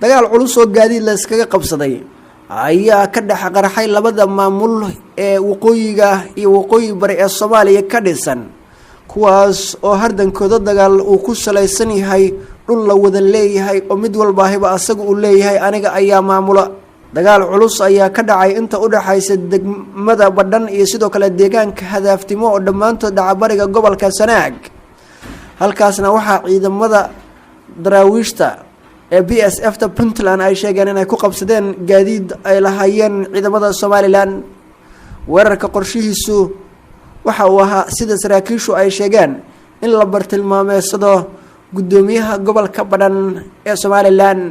dagaal culus oo gaadiid la iskaga qabsaday ayaa ka dhex qarxay labada maamul ee waqooyiga iyo waqooyi bari ee Soomaaliya ka dhisan kuwaas oo hardankooda dagaal uu ku salaysan yahay dhul la wada leeyahay oo mid walba hiba asagu uu leeyahay aniga ayaa maamula dagaal culus ayaa ka dhacay inta u dhaxaysa degmada Badhan iyo sidoo kale deegaanka Hadaaftimo oo dhamaantood dhaca bariga gobolka Sanaag halkaasna waxa ciidamada daraawiishta ee BSF ta Puntland ay sheegeen inay ku qabsadeen gaadiid ay lahaayeen ciidamada Somaliland weerarka qorshihiisu waxa uu ahaa sida saraakiishu ay sheegeen in la bartilmaameedsado gudoomiyaha gobolka Badhan ee Somaliland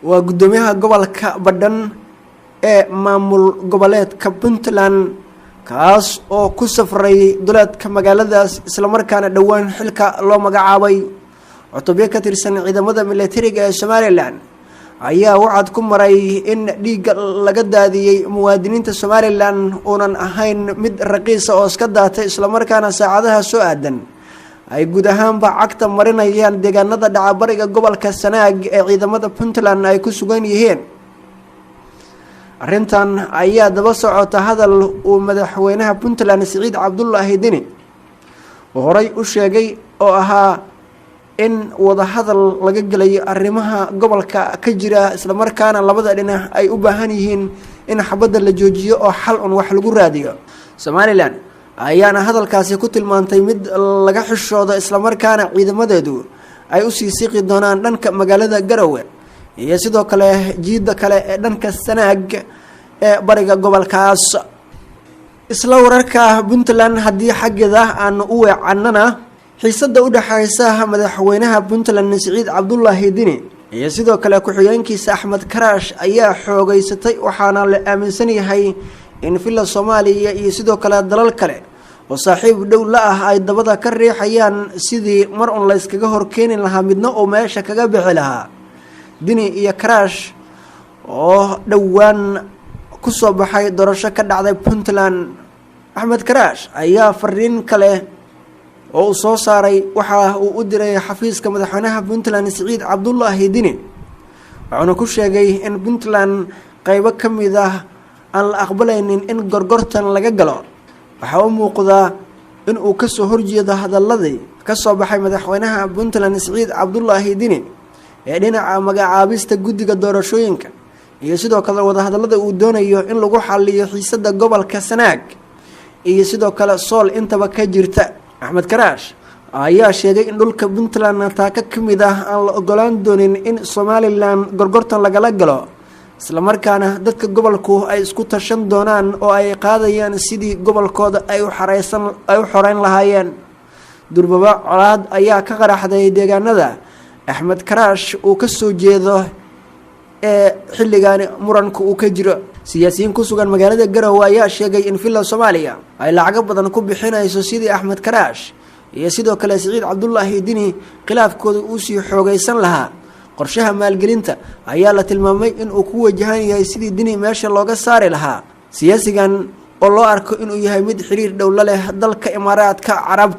waa gudoomiyaha gobolka Badhan ee maamul goboleedka Puntland kaas oo ku safray duleedka magaaladaas isla markaana dhawaan xilka loo magacaabay cutubyo ka tirsan ciidamada militariga ee Somaliland ayaa wacad ku maray in dhiig laga daadiyay muwaadiniinta Somaliland oonan ahayn mid raqiis oo iska daatay isla markaana saacadaha soo aadan ay guud ahaanba cagta marinayaan deegaanada dhaca bariga gobolka Sanaag ee ciidamada Puntland ay ku sugan yihiin arrintan ayaa daba socota hadal uu madaxweynaha Puntland Siciid Cabdullaahi Dini horay u sheegay oo ahaa in wada hadal laga galay arrimaha gobolka ka jira isla markaana labada dhinac ay u baahan yihiin in xabadda la joojiyo oo xal wax lagu raadiyo Somaliland ayaana hadalkaasi ku tilmaantay mid laga xishoodo isla markaana ciidamadeedu ay u sii siqi doonaan dhanka magaalada Garowe iyo sidoo kale jiida kale ee dhanka Sanaag ee bariga gobolkaas isla wararka Puntland hadii xageeda aan u weecanana xiisada u dhaxaysa madaxweynaha Puntland Siciid Cabdullaahi Dini iyo sidoo kale ku-xigeenkiisa Axmed Karaash ayaa xoogaysatay waxaana la aaminsan yahay in filla Soomaaliya iyo sidoo kale dalal kale oo saaxiib dhow la ah ay dabada ka riixayaan sidii mar la iskaga horkeenin lahaa midna oo meesha kaga bixi lahaa Dini iyo Karaash oo dhawaan ku soo baxay doorasho ka dhacday Puntland Axmed Karaash ayaa fariin kale oo soo saaray waxa uu u diray xafiiska madaxweynaha Puntland Siciid Cabdullaahi Dini wuxuuna ku sheegay in Puntland qaybo kamid ah aan la aqbalaynin in gorgortan laga galo waxa uu muuqdaa in uu ka soo horjeedo hadaladii ka soo baxay madaxweynaha Puntland Siciid Cabdullaahi Dini ee dhinaca magacaabista guddiga doorashooyinka iyo sidoo kale wada hadalada uu doonayo in lagu xalliyo xiisada gobolka Sanaag iyo sidoo kale Sool intaba ka jirta Axmed Karaash ayaa sheegay in dhulka Puntland taaka kamid ah aan la ogolaan doonin in Somaliland gorgortan lagala galo isla markaana dadka gobolku ay isku tashan doonaan oo ay qaadayaan sidii gobolkooda ay u xoreyn lahaayeen durbaba colaad ayaa ka qaraxday deegaanada Axmed Karaash uu ka soo jeedo ee xilligan muranku uu ka jiro siyaasiyiin ku sugan magaalada Garowe ayaa sheegay in filla Soomaaliya ay lacag badan ku bixinayso sidii Axmed Karaash iyo sidoo kale Siciid Cabdullaahi Dini khilaafkooda uu sii xoogaysan lahaa qorshaha maalgelinta ayaa la tilmaamay in uu ku wajahan yahay sidii Dini meesha looga saari lahaa siyaasigan oo loo arko inuu yahay mid xiriir dhow la leh dalka Imaaraadka Carabta